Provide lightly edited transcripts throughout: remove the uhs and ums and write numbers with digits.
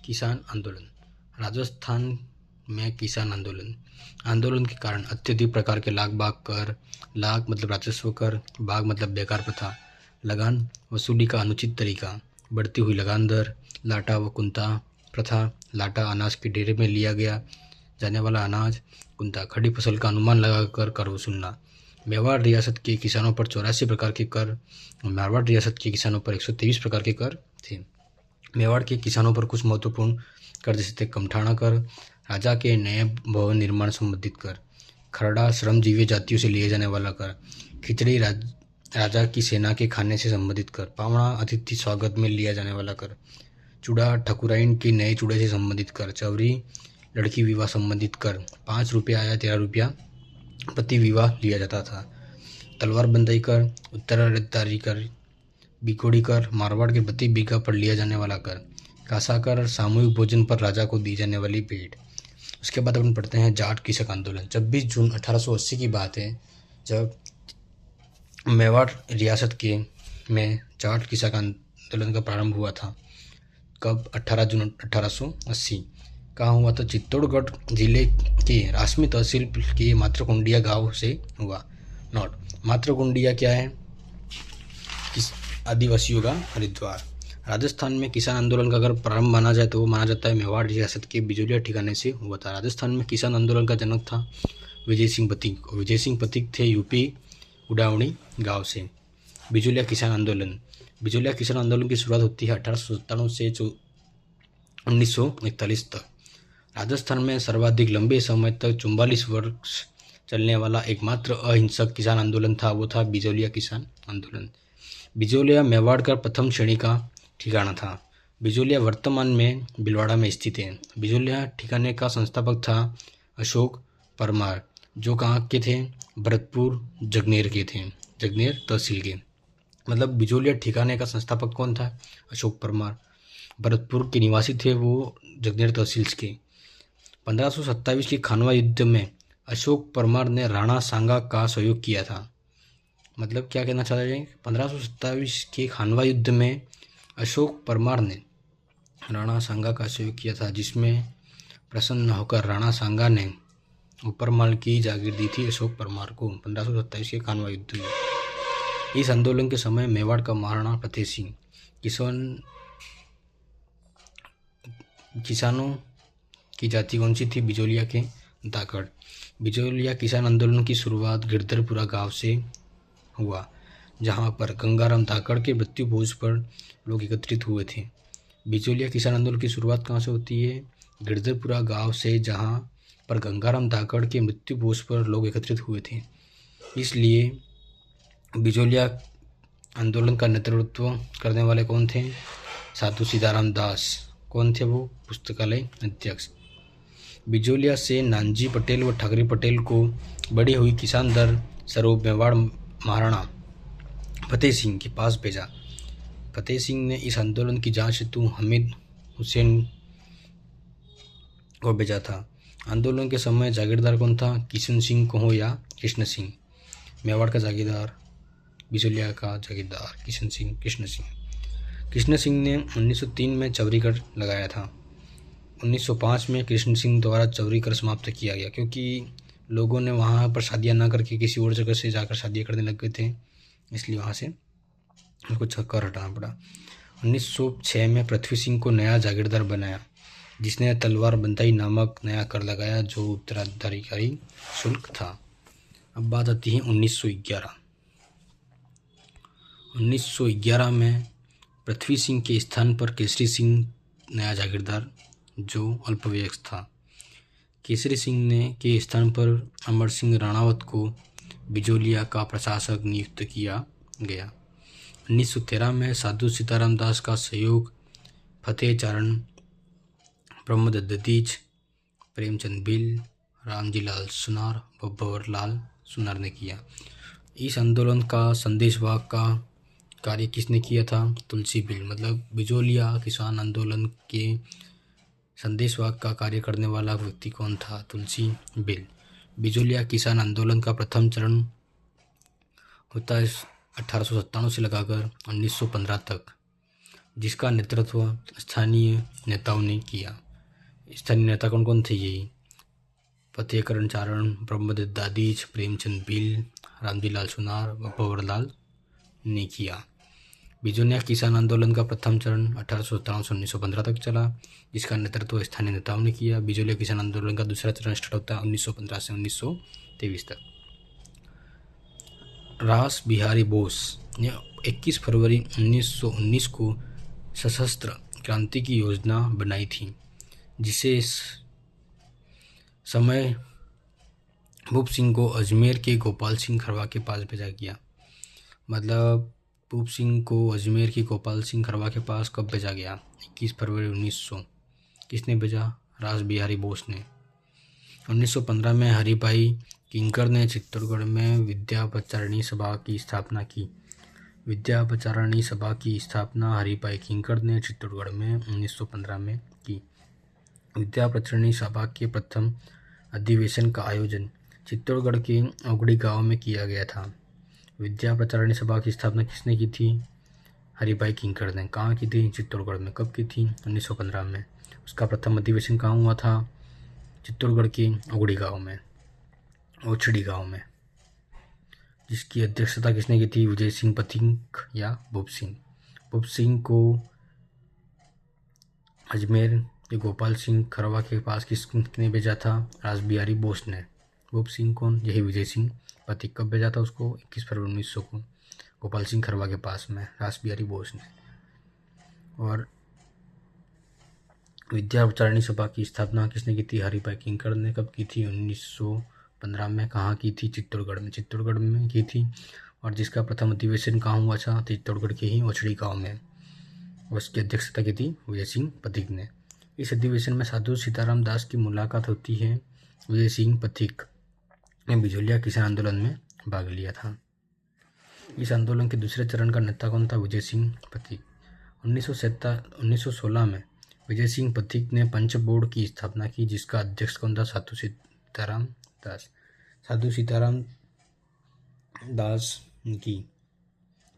किसान आंदोलन। राजस्थान में किसान आंदोलन के कारण अत्यधिक प्रकार के लाग बाग कर, लाग मतलब राजस्व कर, बाग मतलब बेकार प्रथा, लगान वसूली का अनुचित तरीका, बढ़ती हुई लगान दर, लाटा व कुंता प्रथा, लाटा अनाज के ढेरे में लिया गया जाने वाला अनाज, कुंता खड़ी फसल का अनुमान लगाकर कर वसूलना, मेवाड़ रियासत के किसानों पर 84 प्रकार के कर और मारवाड़ रियासत के किसानों पर 123 प्रकार के कर थे। मेवाड़ के किसानों पर कुछ महत्वपूर्ण कर जैसे थे कमठाना कर, राजा के नए भवन निर्माण संबंधित कर, खरड़ा श्रमजीवी जातियों से लिए जाने वाला कर, खिचड़ी राजा की सेना के खाने से संबंधित कर, पावड़ा अतिथि स्वागत में लिया जाने वाला कर, चूड़ा ठकुराइन के नए चूड़े से संबंधित कर, चवरी लड़की विवाह संबंधित कर, 5 रुपया या 13 रुपया प्रति विवाह लिया जाता था, तलवार बंदाई कर, उत्तराधिकारी कर, बिकोड़ी कर, मारवाड़ के प्रति बीघा पर लिया जाने वाला कर, कासा कर, सामूहिक भोजन पर राजा को दी जाने वाली भेंट। उसके बाद अपन पढ़ते हैं जाट कृषक आंदोलन। 26 जून 1880 की बात है जब मेवाड़ रियासत के में जाट कृषक आंदोलन का प्रारंभ हुआ था। कब? 18 जून 1880। कहाँ हुआ था? चित्तौड़गढ़ जिले के रासमी तहसील के मात्रकुंडिया गांव से हुआ। नोट, मात्रकुंडिया क्या है? आदिवासियों का हरिद्वार। राजस्थान में किसान आंदोलन का अगर प्रारंभ माना जाए तो वो माना जाता है मेवाड़ रियासत के बिजोलिया ठिकाने से हुआ था। राजस्थान में किसान आंदोलन का जनक था विजय सिंह पथिक। विजय सिंह पथिक थे यूपी उडावणी गांव से। बिजोलिया किसान आंदोलन की शुरुआत होती है 1897 से 1941 तक। राजस्थान में सर्वाधिक लंबे समय तक 44 वर्ष चलने वाला एकमात्र अहिंसक किसान आंदोलन था, वो था बिजोलिया किसान आंदोलन। बिजोलिया मेवाड़ का प्रथम श्रेणी का ठिकाना था। बिजोलिया वर्तमान में भीलवाड़ा में स्थित है। बिजोलिया ठिकाने का संस्थापक था अशोक परमार, जो कहाँ के थे? भरतपुर जगनेर के थे, जगनेर तहसील के। मतलब बिजोलिया ठिकाने का संस्थापक कौन था? अशोक परमार। भरतपुर के निवासी थे वो, जगनेर तहसील के। 1527 के खानवा युद्ध में अशोक परमार ने राणा सांगा का सहयोग किया था। मतलब क्या कहना चाहते हैं? 1527 के खानवा युद्ध में अशोक परमार ने राणा सांगा का सहयोग किया था, जिसमें प्रसन्न होकर राणा सांगा ने ऊपरमाल की जागीर दी थी अशोक परमार को 1527 के खानवा युद्ध में। इस आंदोलन के समय मेवाड़ का महाराणा फतेह सिंह किसानों की जाति कौन सी थी? बिजोलिया के धाकड़। बिजोलिया किसान आंदोलन की शुरुआत गिरधरपुरा गांव से हुआ, जहां पर गंगाराम धाकड़ के मृत्यु भोज पर लोग एकत्रित हुए थे। बिजोलिया किसान आंदोलन की शुरुआत कहाँ से होती है? गिरधरपुरा गांव से, जहां पर गंगाराम धाकड़ के मृत्यु भोज पर लोग एकत्रित हुए थे। इसलिए बिजोलिया आंदोलन का नेतृत्व करने वाले कौन थे? साधु सीताराम दास। कौन थे वो? पुस्तकालय अध्यक्ष। बिजोलिया से नानजी पटेल व ठाकरे पटेल को बढ़ी हुई किसान दर स्वरूप मेवाड़ महाराणा फतेह सिंह के पास भेजा। फतेह सिंह ने इस आंदोलन की जांच हेतु हमीद हुसैन को भेजा था। आंदोलन के समय जागीरदार कौन था? किशन सिंह कहो या कृष्ण सिंह। मेवाड़ का जागीरदार, बिजोलिया का जागीरदार कृष्ण सिंह। कृष्ण सिंह ने 1903 में चौरी कर लगाया था। 1905 में कृष्ण सिंह द्वारा चौरी कर समाप्त किया गया, क्योंकि लोगों ने वहाँ पर शादियाँ ना करके किसी और जगह से जाकर शादियाँ करने लग गए थे, इसलिए वहाँ से उसको कर हटाना पड़ा। 1906 में पृथ्वी सिंह को नया जागीरदार बनाया, जिसने तलवार बंदाई नामक नया कर लगाया, जो उत्तराधिकारी शुल्क था। अब बात आती है 1911। 1911 में पृथ्वी सिंह के स्थान पर केसरी सिंह नया जागीरदार, जो अल्पवयस्क था। केसरी सिंह के स्थान पर अमर सिंह राणावत को बिजोलिया का प्रशासक नियुक्त किया गया। 1913 में साधु सीताराम दास का सहयोग फतेह चारण, प्रमोद ददीज, प्रेमचंद बिल, रामजी लाल सुनार व भंवर लाल सुनार ने किया। इस आंदोलन का संदेशवाहक का कार्य किसने किया था? तुलसी बिल। मतलब बिजोलिया किसान आंदोलन के संदेशवाहक का कार्य करने वाला व्यक्ति कौन था? तुलसी बिल। बिजोलिया किसान आंदोलन का प्रथम चरण होता है 1897 से लगाकर 1915 तक, जिसका नेतृत्व स्थानीय नेताओं ने किया। स्थानीय नेता कौन कौन थे? यही फतेहकरण चारण, ब्रह्मदत्त दादीज, प्रेमचंद भील, रामजी लाल सुनार व भंवरलाल ने किया। बिजोलिया किसान आंदोलन का प्रथम चरण 1817 से 1915 तक चला, जिसका नेतृत्व स्थानीय नेताओं ने किया। बिजोलिया किसान आंदोलन का दूसरा चरण स्टार्ट होता है 1915 से 1923 तक। रास बिहारी बोस ने 21 फरवरी 1919 को सशस्त्र क्रांति की योजना बनाई थी, जिसे इस समय भूप सिंह को अजमेर के गोपाल सिंह खरवा के पास भेजा गया। मतलब भूप सिंह को अजमेर की गोपाल सिंह खरवा के पास कब भेजा गया? 21 फरवरी 1900। किसने भेजा? रास बिहारी बोस ने। 1915 में हरिभाई किंकर ने चित्तौड़गढ़ में विद्या प्रचारिणी सभा की स्थापना की। विद्या प्रचारिणी सभा की स्थापना हरिभाई किंकर ने चित्तौड़गढ़ में 1915 में की। विद्या प्रचारिणी सभा के प्रथम अधिवेशन का आयोजन चित्तौड़गढ़ के ओगड़ी गांव में किया गया था। विद्या प्रचारिणी सभा की स्थापना किसने की थी? हरिभाई किंकर ने। कहाँ की थी? चित्तौड़गढ़ में। कब की थी? 1915 में। उसका प्रथम अधिवेशन कहाँ हुआ था? चित्तौड़गढ़ के ओगड़ी गांव में, ओछड़ी गांव में, जिसकी अध्यक्षता किसने की थी? विजय सिंह पथिक या भूप सिंह। भूप सिंह को अजमेर के गोपाल सिंह खरवा के पास किसने भेजा था? रास बिहारी बोस ने। भूप सिंह कौन? यही विजय सिंह पथिक। कब भेजा था उसको? 21 फरवरी 1900 को गोपाल सिंह खरवा के पास में रास बिहारी बोस ने। और विद्या प्रचारिणी सभा की स्थापना किसने की थी? हरिभाई किंकर ने। कब की थी? 1915 में। कहाँ की थी? चित्तौड़गढ़ में। चित्तौड़गढ़ में की थी। और जिसका प्रथम अधिवेशन कहाँ हुआ था? चित्तौड़गढ़ के ही ओछड़ी गांव में। उसकी अध्यक्षता की थी विजय सिंह पथिक ने। इस अधिवेशन में साधु सीताराम दास की मुलाकात होती है। विजय सिंह पथिक ने बिजोलिया किसान आंदोलन में भाग लिया था। इस आंदोलन के दूसरे चरण का नेता कौन था? विजय सिंह पथिक। 1916 में विजय सिंह पथिक ने पंच बोर्ड की स्थापना की, जिसका अध्यक्ष कौन था? साधु सीताराम दास। साधु सीताराम दास की,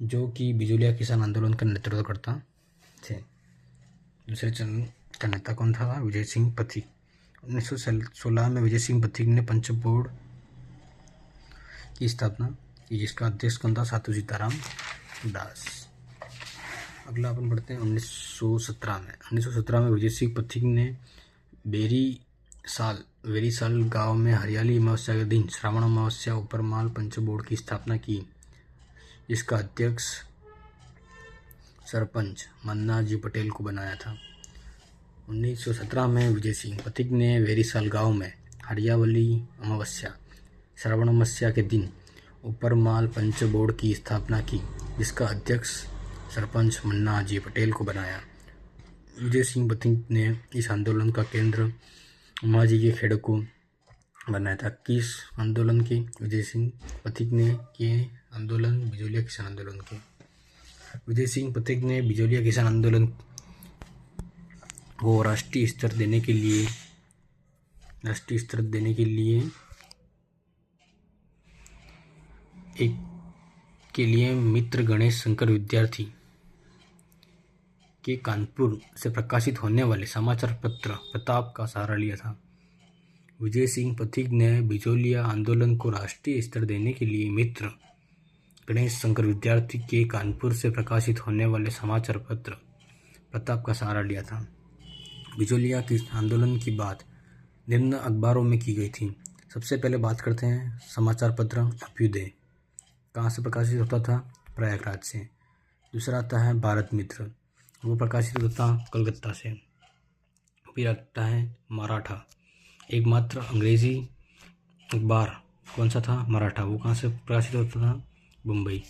जो कि बिजोलिया किसान आंदोलन का नेतृत्व करता थे। दूसरे चरण का नेता कौन था? विजय सिंह पथिक। 1916 में विजय सिंह पथिक ने पंच बोर्ड की स्थापना की, जिसका अध्यक्ष कौन था? साधु सीताराम दास। अगला अपन पढ़ते हैं 1917 में। 1917 में विजय सिंह पथिक ने वेरीसाल गांव में हरियाली अमावस्या के दिन श्रावण अमावस्या उपरमाल पंच बोर्ड की स्थापना की, जिसका अध्यक्ष सरपंच मन्ना जी पटेल को बनाया था। 1917 में विजय सिंह पथिक ने वेरीसाल गांव में हरियाली अमावस्या श्रावण अमावस्या के दिन उपरमाल पंच बोर्ड की स्थापना की, जिसका अध्यक्ष सरपंच मन्ना जी पटेल को बनाया। विजय सिंह पथिक ने इस आंदोलन का केंद्र उमाजी के खेड़ को बनाया था। किस आंदोलन के? विजय सिंह पथिक ने किए आंदोलन? बिजोलिया किसान आंदोलन के। विजय सिंह पथिक ने बिजोलिया किसान आंदोलन को राष्ट्रीय स्तर देने के लिए मित्र गणेश शंकर विद्यार्थी के कानपुर से प्रकाशित होने वाले समाचार पत्र प्रताप का सहारा लिया था। विजय सिंह पथिक ने बिजोलिया आंदोलन को राष्ट्रीय स्तर देने के लिए मित्र गणेश शंकर विद्यार्थी के कानपुर से प्रकाशित होने वाले समाचार पत्र प्रताप का सहारा लिया था। बिजोलिया के आंदोलन की बात निम्न अखबारों में की गई थी। सबसे पहले बात करते हैं समाचार पत्र अभ्युदय। कहाँ से प्रकाशित होता था? प्रयागराज से। दूसरा आता है भारत मित्र, वो प्रकाशित होता था कलकत्ता से। फिर आता है मराठा, एकमात्र अंग्रेजी अखबार कौन सा था? मराठा। वो कहाँ से प्रकाशित होता था? बम्बई।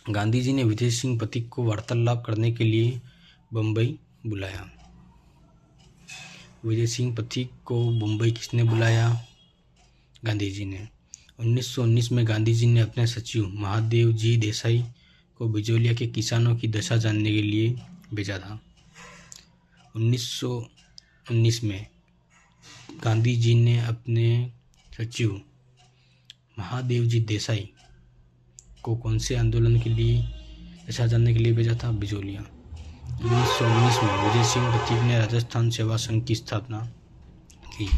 गांधी जी ने विजय सिंह पथिक को वार्तालाप करने के लिए बम्बई बुलाया। विजय सिंह पथिक को बम्बई किसने बुलाया? गांधी जी ने। 1919 में गांधी जी ने अपने सचिव महादेव जी देसाई को बिजोलिया के किसानों की दशा जानने के लिए भेजा था। 1919 में गांधी जी ने अपने सचिव महादेव जी देसाई को कौन से आंदोलन के लिए दशा जानने के लिए भेजा था? बिजोलिया। 1919 में विजय सिंह प्रतीक ने राजस्थान सेवा संघ की स्थापना की।